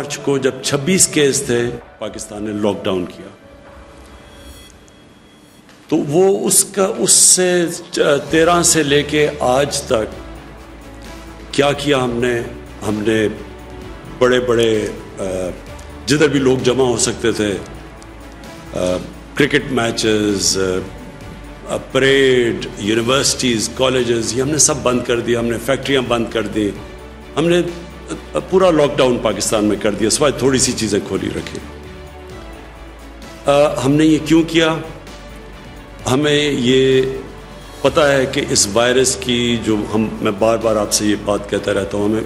مارچ کو جب 26 کیس تھے پاکستان نے لاک ڈاؤن کیا، تو وہ اس سے 13 سے لے کے آج تک کیا کیا ہم نے بڑے بڑے جدھر بھی لوگ جمع ہو سکتے تھے، cricket matches, parade, universities, colleges, یہ ہم نے سب بند کر دیا. ہم نے فیکٹریاں بند کر دی. ہم نے پورا لاک ڈاؤن پاکستان میں کر دیا، سوائے تھوڑی سی چیزیں کھولی رکھی. ہم نے یہ کیوں کیا؟ ہمیں یہ پتہ ہے کہ اس وائرس کی میں بار بار آپ سے یہ بات کہتا رہتا ہوں، ہمیں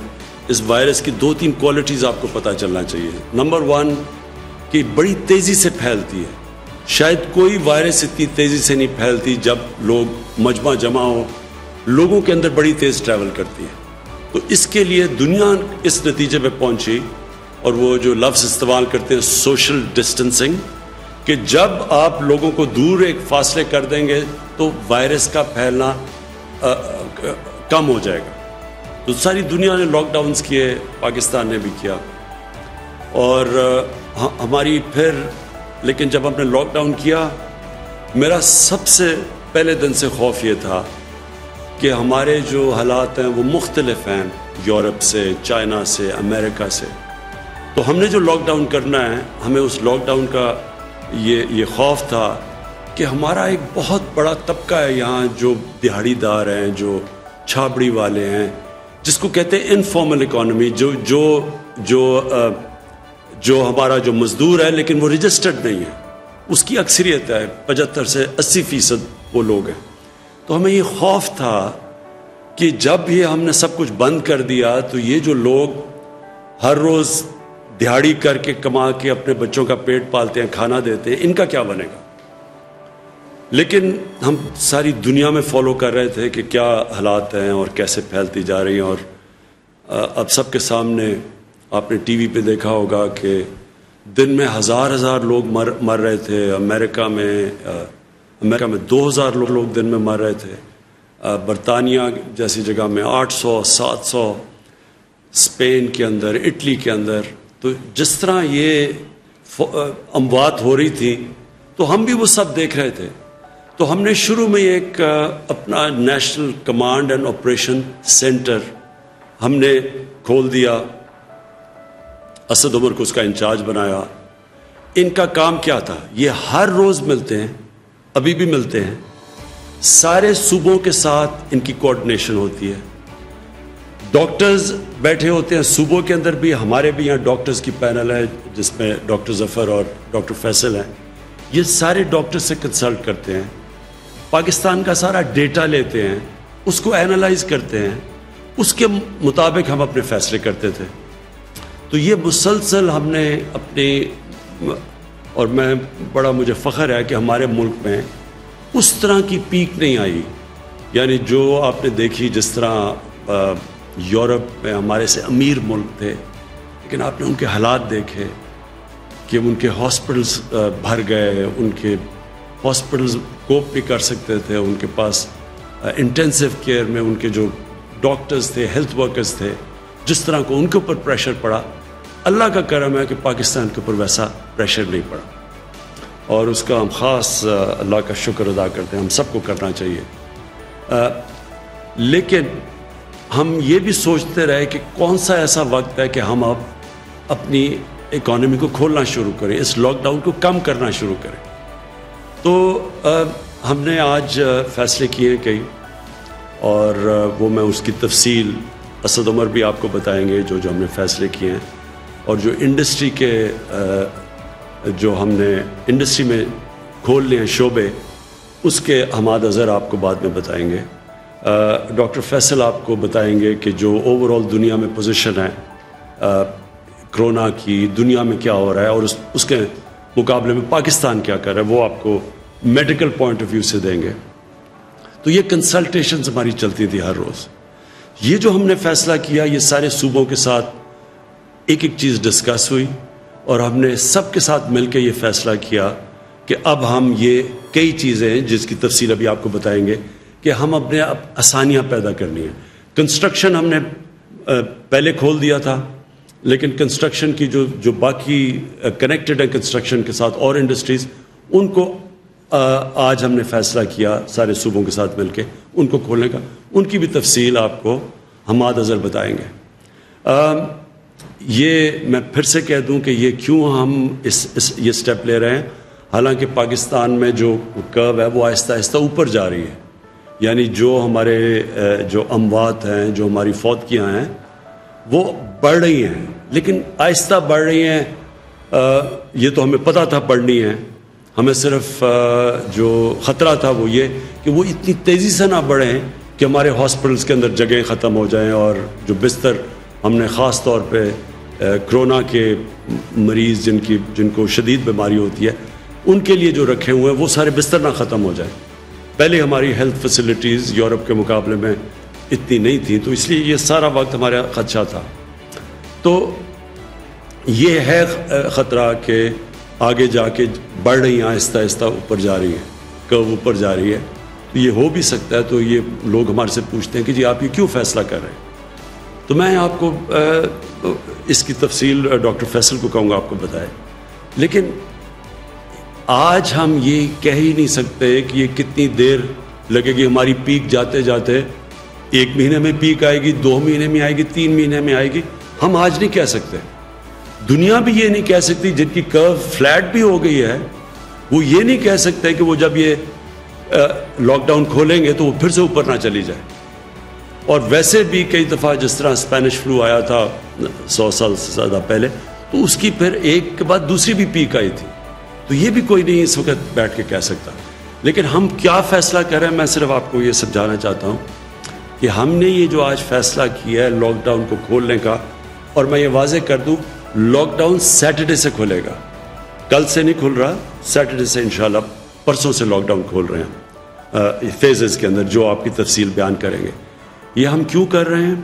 اس وائرس کی 2-3 کوالٹیز آپ کو پتہ چلنا چاہیے. نمبر 1 کہ بڑی تیزی سے پھیلتی ہے. شاید کوئی وائرس اتنی تیزی سے نہیں پھیلتی جب لوگ مجمع جمع ہو، لوگوں کے اندر بڑی تیز ٹریول کرتی ہے. تو اس کے لیے دنیا اس نتیجے پہ پہنچی، اور وہ جو لفظ استعمال کرتے ہیں سوشل ڈسٹنسنگ، کہ جب آپ لوگوں کو دور ایک فاصلے کر دیں گے تو وائرس کا پھیلنا کم ہو جائے گا. تو ساری دنیا نے لاک ڈاؤنز کیے، پاکستان نے بھی کیا. اور ہماری لیکن جب ہم نے لاک ڈاؤن کیا، میرا سب سے پہلے دن سے خوف یہ تھا کہ ہمارے جو حالات ہیں وہ مختلف ہیں یورپ سے، چائنا سے، امریکہ سے. تو ہم نے جو لاک ڈاؤن کرنا ہے، ہمیں اس لاک ڈاؤن کا یہ خوف تھا کہ ہمارا ایک بہت بڑا طبقہ ہے یہاں جو دہاڑی دار ہیں، جو چھابڑی والے ہیں، جس کو کہتے ہیں انفارمل اکانومی، جو ہمارا جو مزدور ہے لیکن وہ رجسٹرڈ نہیں ہے، اس کی اکثریت ہے، 75 سے 80% وہ لوگ ہیں. تو ہمیں یہ خوف تھا کہ جب یہ ہم نے سب کچھ بند کر دیا تو یہ جو لوگ ہر روز دہاڑی کر کے کما کے اپنے بچوں کا پیٹ پالتے ہیں، کھانا دیتے ہیں، ان کا کیا بنے گا؟ لیکن ہم ساری دنیا میں فالو کر رہے تھے کہ کیا حالات ہیں اور کیسے پھیلتی جا رہی ہیں. اور اب سب کے سامنے آپ نے ٹی وی پہ دیکھا ہوگا کہ دن میں ہزار لوگ مر رہے تھے. امریکہ میں 2000 لوگ دن میں مر رہے تھے. برطانیہ جیسی جگہ میں 800 700، اسپین کے اندر، اٹلی کے اندر. تو جس طرح یہ اموات ہو رہی تھی تو ہم بھی وہ سب دیکھ رہے تھے. تو ہم نے شروع میں ایک اپنا national command and operation centre ہم نے کھول دیا. اسد عمر کو اس کا انچارج بنایا. ان کا کام کیا تھا؟ یہ ہر روز ملتے ہیں، ابھی بھی ملتے ہیں، سارے صوبوں کے ساتھ ان کی کوآرڈینیشن ہوتی ہے. ڈاکٹرز بیٹھے ہوتے ہیں صوبوں کے اندر بھی، ہمارے بھی یہاں ڈاکٹرز کی پینل ہے جس میں ڈاکٹر ظفر اور ڈاکٹر فیصل ہیں. یہ سارے ڈاکٹر سے کنسلٹ کرتے ہیں، پاکستان کا سارا ڈیٹا لیتے ہیں، اس کو اینالائز کرتے ہیں، اس کے مطابق ہم اپنے فیصلے کرتے تھے. تو یہ مسلسل ہم نے اور مجھے فخر ہے کہ ہمارے ملک میں اس طرح کی پیک نہیں آئی. یعنی جو آپ نے دیکھی، جس طرح یورپ میں ہمارے سے امیر ملک تھے، لیکن آپ نے ان کے حالات دیکھے کہ ان کے ہاسپٹلز بھر گئے، ان کے ہاسپٹلز کوپ بھی کر سکتے تھے، ان کے پاس انٹینسیو کیئر میں ان کے جو ڈاکٹرز تھے، ہیلتھ ورکرز تھے، جس طرح کو ان کے اوپر پریشر پڑا. اللہ کا کرم ہے کہ پاکستان کے اوپر ویسا پریشر نہیں پڑا، اور اس کا ہم خاص اللہ کا شکر ادا کرتے ہیں. ہم سب کو کرنا چاہیے. لیکن ہم یہ بھی سوچتے رہے کہ کون سا ایسا وقت ہے کہ ہم اب اپنی اکانومی کو کھولنا شروع کریں، اس لاک ڈاؤن کو کم کرنا شروع کریں. تو ہم نے آج فیصلے کیے کئی، اور وہ میں اس کی تفصیل اسد عمر بھی آپ کو بتائیں گے جو ہم نے فیصلے کیے ہیں. اور جو انڈسٹری کے جو ہم نے انڈسٹری میں کھول لیے ہیں شعبے، اس کے ہماد نظر آپ کو بعد میں بتائیں گے. ڈاکٹر فیصل آپ کو بتائیں گے کہ جو اوور آل دنیا میں پوزیشن ہے کرونا کی، دنیا میں کیا ہو رہا ہے، اور اس کے مقابلے میں پاکستان کیا کر رہا ہے، وہ آپ کو میڈیکل پوائنٹ آف ویو سے دیں گے. تو یہ کنسلٹیشنز ہماری چلتی تھی ہر روز. یہ جو ہم نے فیصلہ کیا، یہ سارے صوبوں کے ساتھ ایک چیز ڈسکس ہوئی، اور ہم نے سب کے ساتھ مل کے یہ فیصلہ کیا کہ اب ہم یہ کئی چیزیں ہیں جس کی تفصیل ابھی آپ کو بتائیں گے کہ ہم اپنے آسانیاں پیدا کرنی ہیں. کنسٹرکشن ہم نے پہلے کھول دیا تھا، لیکن کنسٹرکشن کی جو باقی کنیکٹڈ ہے کنسٹرکشن کے ساتھ اور انڈسٹریز، ان کو آج ہم نے فیصلہ کیا سارے صوبوں کے ساتھ مل کے ان کو کھولنے کا. ان کی بھی تفصیل آپ کو حماد اظہر بتائیں گے. یہ میں پھر سے کہہ دوں کہ یہ کیوں ہم یہ سٹیپ لے رہے ہیں، حالانکہ پاکستان میں جو کرو ہے وہ آہستہ آہستہ اوپر جا رہی ہے. یعنی جو ہمارے جو اموات ہیں، جو ہماری فوتگیاں ہیں، وہ بڑھ رہی ہیں، لیکن آہستہ بڑھ رہی ہیں. یہ تو ہمیں پتہ تھا بڑھنی ہے. ہمیں صرف جو خطرہ تھا وہ یہ کہ وہ اتنی تیزی سے نہ بڑھیں کہ ہمارے ہاسپٹلس کے اندر جگہیں ختم ہو جائیں، اور جو بستر ہم نے خاص طور پہ کرونا کے مریض جن کو شدید بیماری ہوتی ہے ان کے لیے جو رکھے ہوئے ہیں وہ سارے بستر نہ ختم ہو جائیں. پہلے ہماری ہیلتھ فیسلٹیز یورپ کے مقابلے میں اتنی نہیں تھیں، تو اس لیے یہ سارا وقت ہمارا خدشہ تھا. تو یہ ہے خطرہ کہ آگے جا کے بڑھ رہی ہیں، آہستہ آہستہ اوپر جا رہی ہیں، کرو اوپر جا رہی ہے. تو یہ ہو بھی سکتا ہے. تو یہ لوگ ہمارے سے پوچھتے ہیں کہ جی آپ یہ کیوں فیصلہ کر رہے ہیں؟ تو میں آپ کو اس کی تفصیل ڈاکٹر فیصل کو کہوں گا آپ کو بتائے. لیکن آج ہم یہ کہہ ہی نہیں سکتے کہ یہ کتنی دیر لگے گی. ہماری پیک جاتے جاتے 1 مہینے میں پیک آئے گی، 2 مہینے میں آئے گی، 3 مہینے میں آئے گی، ہم آج نہیں کہہ سکتے. دنیا بھی یہ نہیں کہہ سکتی. جن کی کرو فلیٹ بھی ہو گئی ہے وہ یہ نہیں کہہ سکتے کہ وہ جب یہ لاک ڈاؤن کھولیں گے تو وہ پھر سے اوپر نہ چلی جائے. اور ویسے بھی کئی دفعہ جس طرح اسپینش فلو آیا تھا 100 سال سے زیادہ پہلے، تو اس کی پھر ایک کے بعد دوسری بھی پیک آئی تھی. تو یہ بھی کوئی نہیں اس وقت بیٹھ کے کہہ سکتا. لیکن ہم کیا فیصلہ کر رہے ہیں، میں صرف آپ کو یہ سمجھانا چاہتا ہوں کہ ہم نے یہ جو آج فیصلہ کیا ہے لاک ڈاؤن کو کھولنے کا، اور میں یہ واضح کر دوں لاک ڈاؤن سیٹرڈے سے کھلے گا، کل سے نہیں کھل رہا، سیٹرڈے سے انشاءاللہ پرسوں سے لاک ڈاؤن کھول رہے ہیں فیزز کے اندر، جو آپ کی تفصیل بیان کریں گے. یہ ہم کیوں کر رہے ہیں؟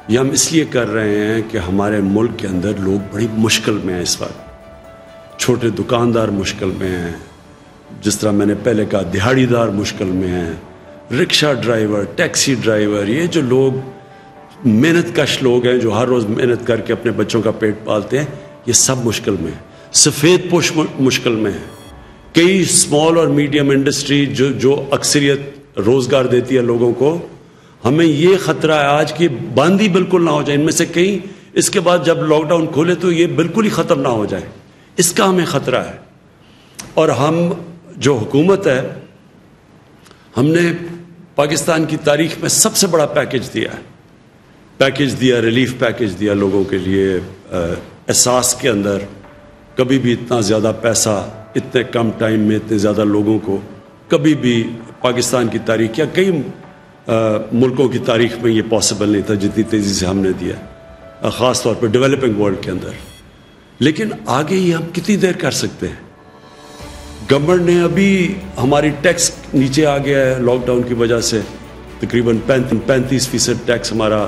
یہ ہم اس لیے کر رہے ہیں کہ ہمارے ملک کے اندر لوگ بڑی مشکل میں ہیں اس وقت. چھوٹے دکاندار مشکل میں ہیں، جس طرح میں نے پہلے کہا دہاڑی دار مشکل میں ہیں، رکشہ ڈرائیور، ٹیکسی ڈرائیور، یہ جو لوگ محنت کش لوگ ہیں جو ہر روز محنت کر کے اپنے بچوں کا پیٹ پالتے ہیں، یہ سب مشکل میں ہیں. سفید پوش مشکل میں ہیں. کئی اسمال اور میڈیم انڈسٹری جو اکثریت روزگار دیتی ہے لوگوں کو، ہمیں یہ خطرہ ہے آج کہ بند ہی بالکل نہ ہو جائے. ان میں سے کئی اس کے بعد جب لاک ڈاؤن کھولے تو یہ بالکل ہی ختم نہ ہو جائے، اس کا ہمیں خطرہ ہے. اور ہم جو حکومت ہے، ہم نے پاکستان کی تاریخ میں سب سے بڑا پیکیج دیا، ریلیف پیکیج دیا لوگوں کے لیے. احساس کے اندر کبھی بھی اتنا زیادہ پیسہ اتنے کم ٹائم میں اتنے زیادہ لوگوں کو کبھی بھی پاکستان کی تاریخ یا کئی ملکوں کی تاریخ میں یہ پاسبل نہیں تھا جتنی تیزی سے ہم نے دیا، خاص طور پہ ڈیولپنگ ورلڈ کے اندر. لیکن آگے یہ ہم کتنی دیر کر سکتے ہیں؟ گورنمنٹ نے ابھی ہماری ٹیکس نیچے آ گیا ہے لاک ڈاؤن کی وجہ سے، تقریباً 35% ٹیکس ہمارا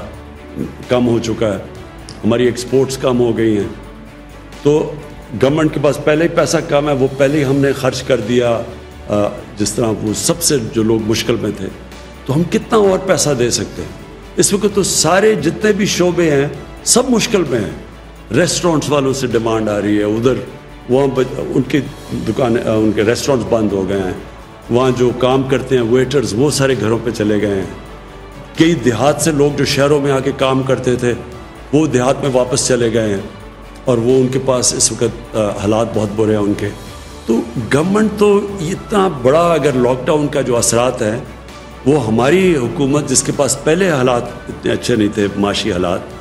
کم ہو چکا ہے، ہماری ایکسپورٹس کم ہو گئی ہیں. تو گورنمنٹ کے پاس پہلے ہی پیسہ کم ہے، وہ پہلے ہی ہم نے خرچ کر دیا. جس طرح وہ سب سے جو لوگ مشکل میں تھے، تو ہم کتنا اور پیسہ دے سکتے ہیں؟ اس وقت تو سارے جتنے بھی شعبے ہیں سب مشکل میں ہیں. ریسٹورنٹس والوں سے ڈیمانڈ آ رہی ہے، ادھر وہاں ان کی دکانیں، ان کے ریسٹورنٹس بند ہو گئے ہیں. وہاں جو کام کرتے ہیں ویٹرز، وہ سارے گھروں پہ چلے گئے ہیں. کئی دیہات سے لوگ جو شہروں میں آ کے کام کرتے تھے وہ دیہات میں واپس چلے گئے ہیں، اور وہ ان کے پاس اس وقت حالات بہت برے ہیں ان کے. تو گورنمنٹ تو اتنا بڑا، اگر لاک ڈاؤن کا جو اثرات ہیں وہ ہماری حکومت جس کے پاس پہلے حالات اتنے اچھے نہیں تھے، معاشی حالات،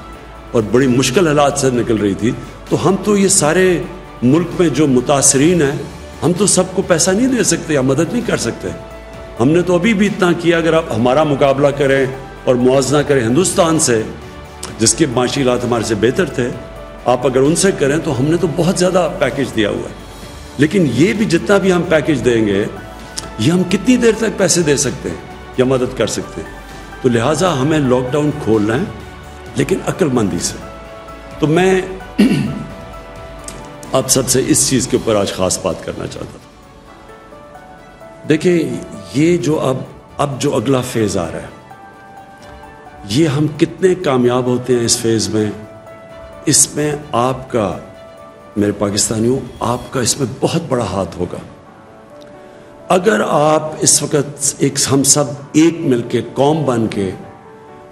اور بڑی مشکل حالات سے نکل رہی تھی، تو ہم تو یہ سارے ملک میں جو متاثرین ہیں ہم تو سب کو پیسہ نہیں دے سکتے یا مدد نہیں کر سکتے. ہم نے تو ابھی بھی اتنا کیا. اگر آپ ہمارا مقابلہ کریں اور موازنہ کریں ہندوستان سے، جس کے معاشی حالات ہمارے سے بہتر تھے، آپ اگر ان سے کریں تو ہم نے تو بہت زیادہ پیکیج دیا ہوا ہے. لیکن یہ بھی جتنا بھی ہم پیکیج دیں گے، یہ ہم کتنی دیر تک پیسے دے سکتے ہیں یا مدد کر سکتے ہیں؟ تو لہٰذا ہمیں لاک ڈاؤن کھولنا ہے، لیکن عقل مندی سے. تو میں آپ سب سے اس چیز کے اوپر آج خاص بات کرنا چاہتا تھا. دیکھیں، یہ جو اب جو اگلا فیز آ رہا ہے، یہ ہم کتنے کامیاب ہوتے ہیں اس فیز میں، اس میں آپ کا، میرے پاکستانیوں، آپ کا اس میں بہت بڑا ہاتھ ہوگا. اگر آپ اس وقت ہم سب ایک مل کے قوم بن کے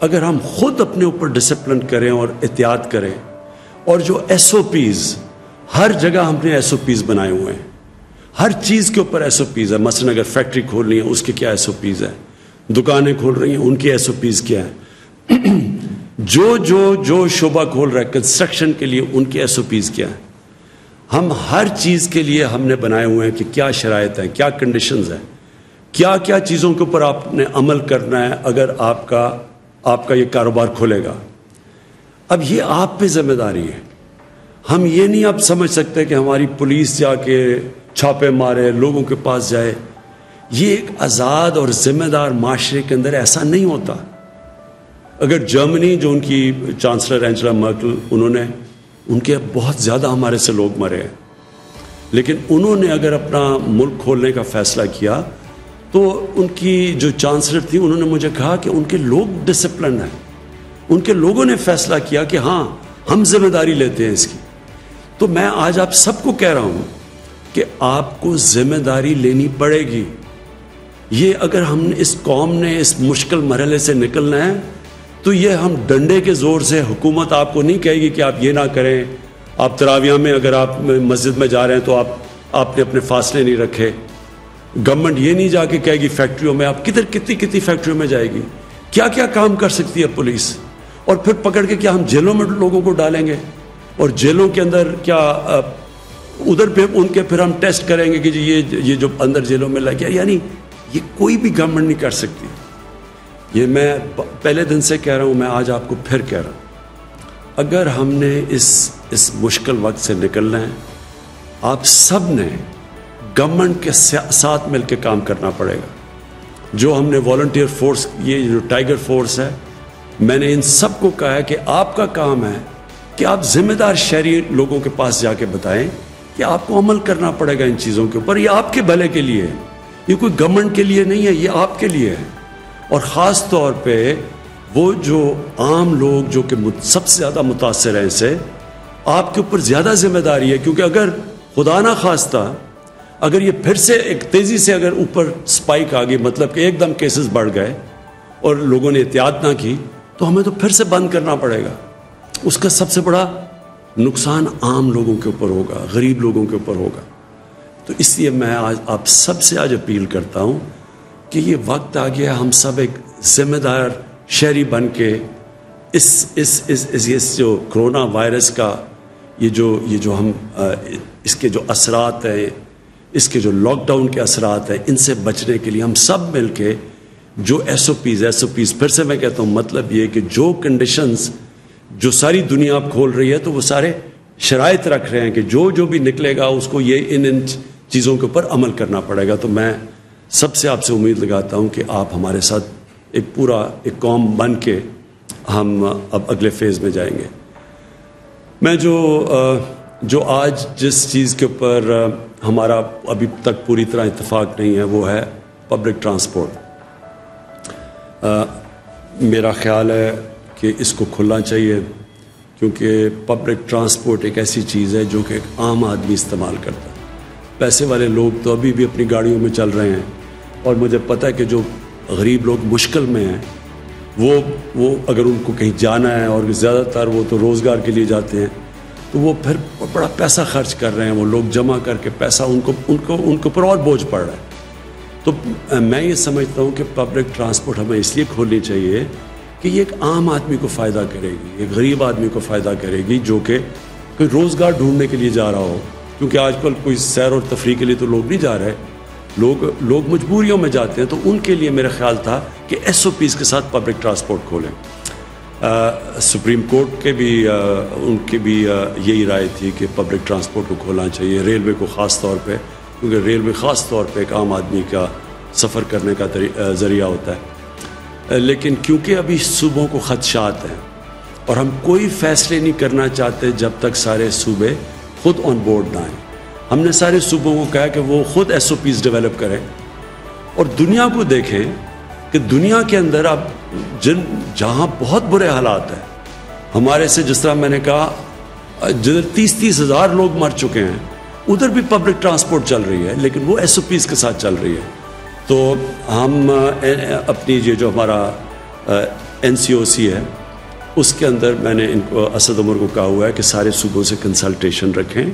اگر ہم خود اپنے اوپر ڈسپلن کریں اور احتیاط کریں، اور جو ایس او پیز ہر جگہ ہم نے ایس او پیز بنائے ہوئے ہیں، ہر چیز کے اوپر ایس او پیز ہے. مثلا اگر فیکٹری کھول رہی ہیں اس کے کیا ایس او پیز ہے، دکانیں کھول رہی ہیں ان کی ایس او پیز کیا ہے، جو شعبہ کھول رہا ہے کنسٹرکشن کے لیے ان کی ایس او پیز کیا ہے. ہم ہر چیز کے لیے ہم نے بنائے ہوئے ہیں کہ کیا شرائط ہیں، کیا کنڈیشنز ہیں، کیا کیا چیزوں کے اوپر آپ نے عمل کرنا ہے اگر آپ کا یہ کاروبار کھولے گا. اب یہ آپ پہ ذمہ داری ہے. ہم یہ نہیں اب سمجھ سکتے کہ ہماری پولیس جا کے چھاپے مارے، لوگوں کے پاس جائے. یہ ایک آزاد اور ذمہ دار معاشرے کے اندر ایسا نہیں ہوتا. اگر جرمنی، جو ان کی چانسلر اینجلا مرکل، ان کے بہت زیادہ ہمارے سے لوگ مرے ہیں، لیکن انہوں نے اگر اپنا ملک کھولنے کا فیصلہ کیا تو ان کی جو چانسلر تھی انہوں نے مجھے کہا کہ ان کے لوگ ڈسپلن ہیں، ان کے لوگوں نے فیصلہ کیا کہ ہاں ہم ذمہ داری لیتے ہیں اس کی. تو میں آج آپ سب کو کہہ رہا ہوں کہ آپ کو ذمہ داری لینی پڑے گی. یہ اگر ہم اس قوم نے اس مشکل مرحلے سے نکلنا ہے تو یہ ہم ڈنڈے کے زور سے، حکومت آپ کو نہیں کہے گی کہ آپ یہ نہ کریں. آپ تراویح میں اگر آپ مسجد میں جا رہے ہیں تو آپ نے اپنے فاصلے نہیں رکھے. گورنمنٹ یہ نہیں جا کے کہے گی فیکٹریوں میں، آپ کتنی فیکٹریوں میں جائے گی، کیا کیا کام کر سکتی ہے پولیس. اور پھر پکڑ کے کیا ہم جیلوں میں لوگوں کو ڈالیں گے، اور جیلوں کے اندر کیا ادھر پہ ان کے پھر ہم ٹیسٹ کریں گے کہ جی یہ جو اندر جیلوں میں لگ گیا. یعنی یہ کوئی بھی گورنمنٹ نہیں کر سکتی. یہ میں پہلے دن سے کہہ رہا ہوں، میں آج آپ کو پھر کہہ رہا ہوں، اگر ہم نے اس مشکل وقت سے نکلنا ہے، آپ سب نے گورنمنٹ کے ساتھ مل کے کام کرنا پڑے گا. جو ہم نے والنٹیئر فورس، یہ جو ٹائیگر فورس ہے، میں نے ان سب کو کہا ہے کہ آپ کا کام ہے کہ آپ ذمہ دار شہری لوگوں کے پاس جا کے بتائیں کہ آپ کو عمل کرنا پڑے گا ان چیزوں کے اوپر. یہ آپ کے بھلے کے لیے ہے، یہ کوئی گورنمنٹ کے لیے نہیں ہے، یہ آپ کے لیے ہے. اور خاص طور پہ وہ جو عام لوگ جو کہ سب سے زیادہ متاثر ہیں اس سے، آپ کے اوپر زیادہ ذمہ داری ہے. کیونکہ اگر خدا نہ خواستہ اگر یہ پھر سے ایک تیزی سے اگر اوپر سپائک آ گئی، مطلب کہ ایک دم کیسز بڑھ گئے اور لوگوں نے احتیاط نہ کی، تو ہمیں تو پھر سے بند کرنا پڑے گا. اس کا سب سے بڑا نقصان عام لوگوں کے اوپر ہوگا، غریب لوگوں کے اوپر ہوگا. تو اس لیے میں آج آپ سب سے آج اپیل کرتا ہوں کہ یہ وقت آ گیا ہم سب ایک ذمہ دار شہری بن کے اس جو کرونا وائرس کا یہ جو ہم اس کے جو اثرات ہیں، اس کے جو لاک ڈاؤن کے اثرات ہیں، ان سے بچنے کے لیے ہم سب مل کے جو ایس او پیز پھر سے میں کہتا ہوں، مطلب یہ کہ جو کنڈیشنز جو ساری دنیا اب کھول رہی ہے تو وہ سارے شرائط رکھ رہے ہیں کہ جو بھی نکلے گا اس کو یہ ان چیزوں کے اوپر عمل کرنا پڑے گا. تو میں سب سے آپ سے امید لگاتا ہوں کہ آپ ہمارے ساتھ ایک قوم بن کے ہم اب اگلے فیز میں جائیں گے. میں جو آج جس چیز کے اوپر ہمارا ابھی تک پوری طرح اتفاق نہیں ہے وہ ہے پبلک ٹرانسپورٹ. میرا خیال ہے کہ اس کو کھلنا چاہیے، کیونکہ پبلک ٹرانسپورٹ ایک ایسی چیز ہے جو کہ ایک عام آدمی استعمال کرتا ہے. پیسے والے لوگ تو ابھی بھی اپنی گاڑیوں میں چل رہے ہیں، اور مجھے پتہ ہے کہ جو غریب لوگ مشکل میں ہیں وہ اگر ان کو کہیں جانا ہے، اور زیادہ تر وہ تو روزگار کے لیے جاتے ہیں، تو وہ پھر بڑا پیسہ خرچ کر رہے ہیں. وہ لوگ جمع کر کے پیسہ ان کے اوپر اور بوجھ پڑ رہا ہے. تو میں یہ سمجھتا ہوں کہ پبلک ٹرانسپورٹ ہمیں اس لیے کھولنی چاہیے کہ یہ ایک عام آدمی کو فائدہ کرے گی، ایک غریب آدمی کو فائدہ کرے گی جو کہ کوئی روزگار ڈھونڈنے کے لیے جا رہا ہو. کیونکہ آج کل کوئی سیر اور تفریح کے لیے تو لوگ نہیں جا رہے، لوگ مجبوریوں میں جاتے ہیں. تو ان کے لیے میرا خیال تھا کہ ایس او پیز کے ساتھ پبلک ٹرانسپورٹ کھولیں. سپریم کورٹ کے بھی ان کی بھی یہی رائے تھی کہ پبلک ٹرانسپورٹ کو کھولنا چاہیے، ریلوے کو خاص طور پہ، کیونکہ ریلوے خاص طور پہ ایک عام آدمی کا سفر کرنے کا ذریعہ ہوتا ہے. لیکن کیونکہ ابھی صوبوں کو خدشات ہیں اور ہم کوئی فیصلے نہیں کرنا چاہتے جب تک سارے صوبے خود آن بورڈ نہ آئیں. ہم نے سارے صوبوں کو کہا کہ وہ خود ایس او پیز ڈیولپ کریں اور دنیا کو دیکھیں کہ دنیا کے اندر اب جہاں بہت برے حالات ہیں، ہمارے سے جس طرح میں نے کہا جدھر 30-30 ہزار لوگ مر چکے ہیں ادھر بھی پبلک ٹرانسپورٹ چل رہی ہے، لیکن وہ ایس او پیز کے ساتھ چل رہی ہے. تو ہم اپنی یہ جو ہمارا NCOC ہے اس کے اندر میں نے ان کو اسد عمر کو کہا ہوا ہے کہ سارے صوبوں سے کنسلٹیشن رکھیں،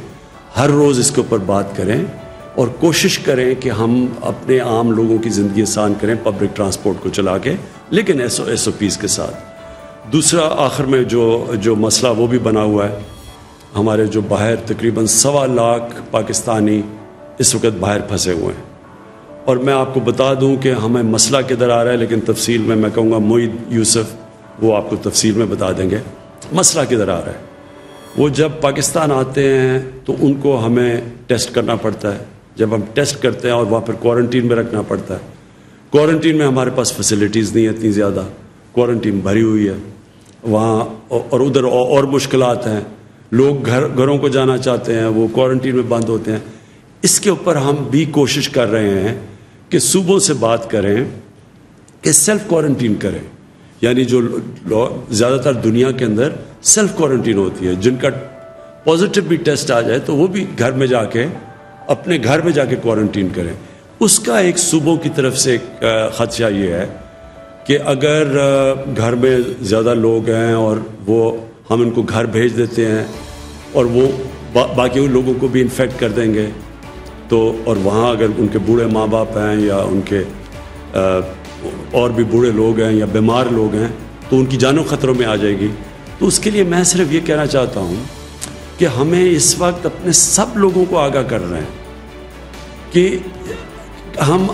ہر روز اس کے اوپر بات کریں اور کوشش کریں کہ ہم اپنے عام لوگوں کی زندگی آسان کریں پبلک ٹرانسپورٹ کو چلا کے، لیکن ایس او پیز کے ساتھ. دوسرا آخر میں جو مسئلہ وہ بھی بنا ہوا ہے، ہمارے جو باہر تقریباً 1.25 لاکھ پاکستانی اس وقت باہر پھنسے ہوئے ہیں. اور میں آپ کو بتا دوں کہ ہمیں مسئلہ کدھر آ رہا ہے، لیکن تفصیل میں کہوں گا معید یوسف وہ آپ کو تفصیل میں بتا دیں گے مسئلہ کدھر آ رہا ہے. وہ جب پاکستان آتے ہیں تو ان کو ہمیں ٹیسٹ کرنا پڑتا ہے، جب ہم ٹیسٹ کرتے ہیں اور وہاں پر کوارنٹین میں رکھنا پڑتا ہے. کوارنٹین میں ہمارے پاس فیسلٹیز نہیں اتنی زیادہ، کوارنٹین بھری ہوئی ہے وہاں، اور ادھر اور مشکلات ہیں. لوگ گھروں کو جانا چاہتے ہیں، وہ کوارنٹین میں بند ہوتے ہیں. اس کے اوپر ہم بھی کوشش کر رہے ہیں کہ صوبوں سے بات کریں کہ سیلف کوارنٹین کریں. یعنی جو زیادہ تر دنیا کے اندر سیلف کوارنٹین ہوتی ہے، جن کا پازیٹیو بھی ٹیسٹ آ جائے تو وہ بھی گھر میں جا کے اپنے گھر میں جا کے کوارنٹین کریں. اس کا ایک صوبوں کی طرف سے ایک خدشہ یہ ہے کہ اگر گھر میں زیادہ لوگ ہیں اور وہ ہم ان کو گھر بھیج دیتے ہیں اور وہ باقی لوگوں کو بھی انفیکٹ کر دیں گے تو، اور وہاں اگر ان کے بوڑھے ماں باپ ہیں یا ان کے اور بھی بوڑھے لوگ ہیں یا بیمار لوگ ہیں تو ان کی جانوں خطروں میں آ جائے گی. تو اس کے لیے میں صرف یہ کہنا چاہتا ہوں کہ ہمیں اس وقت اپنے سب لوگوں کو آگاہ کر رہے ہیں کہ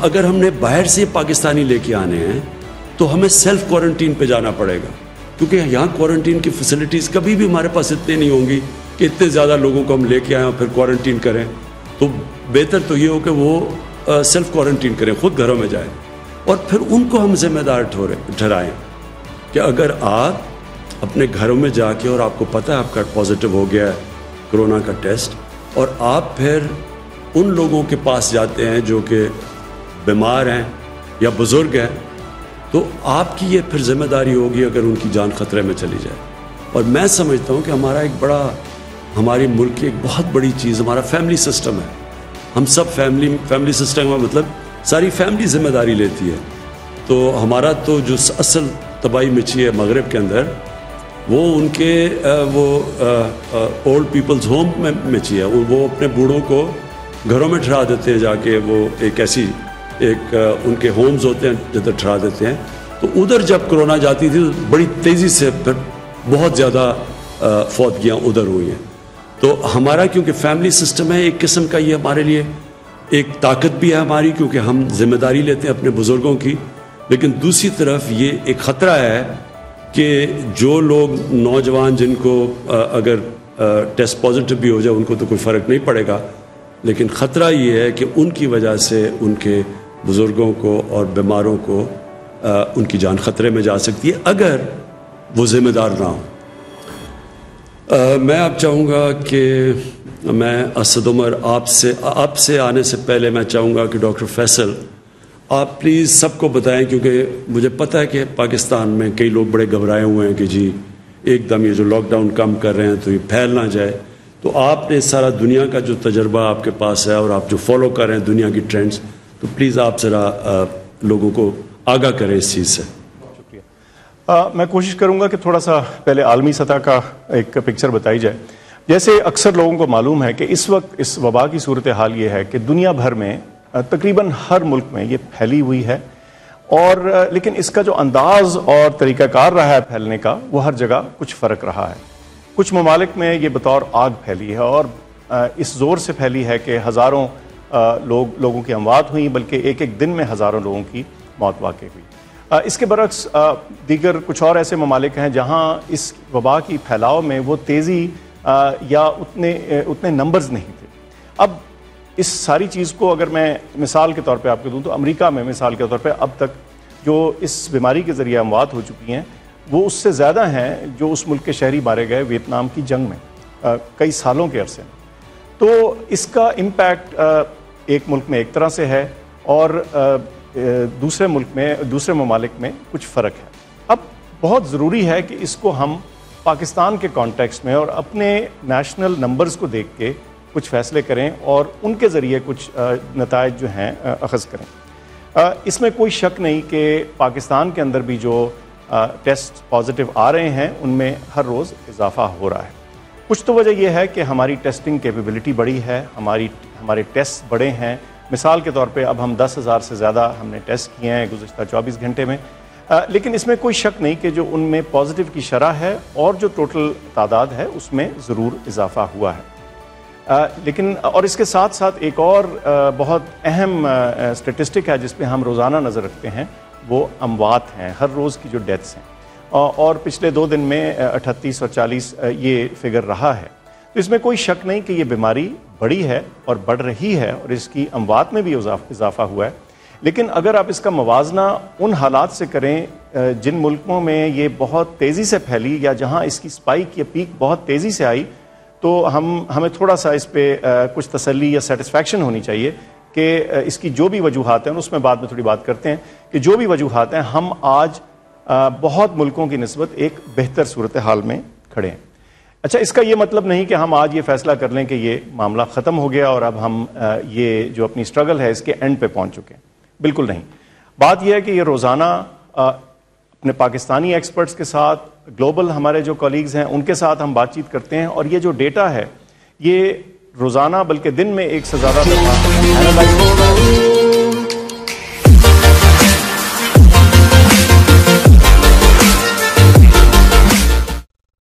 اگر ہم نے باہر سے پاکستانی لے کے آنے ہیں تو ہمیں سیلف کوارنٹین پہ جانا پڑے گا، کیونکہ یہاں کوارنٹین کی فیسلٹیز کبھی بھی ہمارے پاس اتنے نہیں ہوں گی کہ اتنے زیادہ لوگوں کو ہم لے کے آئیں اور پھر کوارنٹین کریں. تو بہتر تو یہ ہو کہ وہ سیلف کوارنٹین کریں، خود گھروں میں جائیں اور پھر ان کو ہم ذمہ دار ٹھہرائیں کہ اگر آپ اپنے گھروں میں جا کے اور آپ کو پتہ ہے آپ کا پازیٹیو ہو گیا ہے کرونا کا ٹیسٹ، اور آپ پھر ان لوگوں کے پاس جاتے ہیں جو کہ بیمار ہیں یا بزرگ ہیں، تو آپ کی یہ پھر ذمہ داری ہوگی اگر ان کی جان خطرے میں چلی جائے. اور میں سمجھتا ہوں کہ ہمارا ایک بڑا، ہماری ملک کی ایک بہت بڑی چیز ہمارا فیملی سسٹم ہے. ہم سب فیملی سسٹم کا مطلب ساری فیملی ذمہ داری لیتی ہے. تو ہمارا تو جو اصل تباہی مچی ہے مغرب کے اندر وہ ان کے وہ اولڈ پیپلز ہوم میں مچی ہے. وہ اپنے بوڑھوں کو گھروں میں ٹھہرا دیتے ہیں، جا کے وہ ایک ایسی ان کے ہومز ہوتے ہیں جدھر ٹھہرا دیتے ہیں. تو ادھر جب کرونا جاتی تھی تو بڑی تیزی سے پھر بہت زیادہ فوتگیاں ادھر ہوئی ہیں. تو ہمارا کیونکہ فیملی سسٹم ہے ایک قسم کا، یہ ہمارے لیے ایک طاقت بھی ہے ہماری کیونکہ ہم ذمہ داری لیتے ہیں اپنے بزرگوں کی. لیکن دوسری طرف یہ ایک خطرہ ہے کہ جو لوگ نوجوان جن کو اگر ٹیسٹ پازیٹیو بھی ہو جائے ان کو تو کوئی فرق نہیں پڑے گا، لیکن خطرہ یہ ہے کہ ان کی وجہ سے ان کے بزرگوں کو اور بیماروں کو ان کی جان خطرے میں جا سکتی ہے اگر وہ ذمہ دار نہ ہوں. میں اب چاہوں گا کہ میں اسد عمر آپ سے آنے سے پہلے میں چاہوں گا کہ ڈاکٹر فیصل آپ پلیز سب کو بتائیں، کیونکہ مجھے پتہ ہے کہ پاکستان میں کئی لوگ بڑے گھبرائے ہوئے ہیں کہ جی ایک دم یہ جو لاک ڈاؤن کم کر رہے ہیں تو یہ پھیل نہ جائے. تو آپ نے سارا دنیا کا جو تجربہ آپ کے پاس ہے اور آپ جو فالو کر رہے ہیں دنیا کی ٹرینڈز، تو پلیز آپ ذرا لوگوں کو آگاہ کریں اس چیز سے. میں کوشش کروں گا کہ تھوڑا سا پہلے عالمی سطح کا ایک پکچر بتائی جائے. جیسے اکثر لوگوں کو معلوم ہے کہ اس وقت اس وبا کی صورتحال یہ ہے کہ دنیا بھر میں تقریباً ہر ملک میں یہ پھیلی ہوئی ہے، اور لیکن اس کا جو انداز اور طریقہ کار رہا ہے پھیلنے کا وہ ہر جگہ کچھ فرق رہا ہے. کچھ ممالک میں یہ بطور آگ پھیلی ہے اور اس زور سے پھیلی ہے کہ ہزاروں لوگوں کی اموات ہوئیں، بلکہ ایک ایک دن میں ہزاروں لوگوں کی موت واقع ہوئی. اس کے برعکس دیگر کچھ اور ایسے ممالک ہیں جہاں اس وبا کی پھیلاؤ میں وہ تیزی یا اتنے نمبرز نہیں تھے. اب اس ساری چیز کو اگر میں مثال کے طور پہ آپ کو دوں تو امریکہ میں مثال کے طور پہ اب تک جو اس بیماری کے ذریعے اموات ہو چکی ہیں وہ اس سے زیادہ ہیں جو اس ملک کے شہری مارے گئے ویتنام کی جنگ میں کئی سالوں کے عرصے میں. تو اس کا امپیکٹ ایک ملک میں ایک طرح سے ہے اور دوسرے ممالک میں کچھ فرق ہے. اب بہت ضروری ہے کہ اس کو ہم پاکستان کے کانٹیکسٹ میں اور اپنے نیشنل نمبرز کو دیکھ کے کچھ فیصلے کریں اور ان کے ذریعے کچھ نتائج جو ہیں اخذ کریں۔ اس میں کوئی شک نہیں کہ پاکستان کے اندر بھی جو ٹیسٹ پازیٹیو آ رہے ہیں ان میں ہر روز اضافہ ہو رہا ہے۔ کچھ تو وجہ یہ ہے کہ ہماری ٹیسٹنگ کیپیبلٹی بڑی ہے، ہمارے ٹیسٹ بڑے ہیں۔ مثال کے طور پہ اب ہم 10,000 سے زیادہ ہم نے ٹیسٹ کیے ہیں گزشتہ 24 گھنٹے میں، لیکن اس میں کوئی شک نہیں کہ جو ان میں پازیٹیو کی شرح ہے اور جو ٹوٹل تعداد ہے اس میں ضرور اضافہ ہوا ہے۔ لیکن اور اس کے ساتھ ساتھ ایک اور بہت اہم اسٹیٹسٹک ہے جس پہ ہم روزانہ نظر رکھتے ہیں، وہ اموات ہیں، ہر روز کی جو ڈیتھس ہیں، اور پچھلے 2 دن میں 38 اور 40 یہ فگر رہا ہے۔ تو اس میں کوئی شک نہیں کہ یہ بیماری بڑی ہے اور بڑھ رہی ہے اور اس کی اموات میں بھی اضافہ ہوا ہے۔ لیکن اگر آپ اس کا موازنہ ان حالات سے کریں جن ملکوں میں یہ بہت تیزی سے پھیلی یا جہاں اس کی سپائک یا پیک بہت تیزی سے آئی، تو ہمیں تھوڑا سا اس پہ کچھ تسلی یا سیٹسفیکشن ہونی چاہیے کہ اس کی جو بھی وجوہات ہیں، اس میں بعد میں تھوڑی بات کرتے ہیں کہ جو بھی وجوہات ہیں، ہم آج بہت ملکوں کی نسبت ایک بہتر صورتحال میں کھڑے ہیں۔ اچھا، اس کا یہ مطلب نہیں کہ ہم آج یہ فیصلہ کر لیں کہ یہ معاملہ ختم ہو گیا اور اب ہم یہ جو اپنی سٹرگل ہے اس کے اینڈ پہ پہنچ چکے ہیں، بالکل نہیں۔ بات یہ ہے کہ یہ روزانہ اپنے پاکستانی ایکسپرٹس کے ساتھ، گلوبل ہمارے جو کولیگز ہیں ان کے ساتھ ہم بات چیت کرتے ہیں، اور یہ جو ڈیٹا ہے یہ روزانہ بلکہ دن میں 1 سے زیادہ دفعہ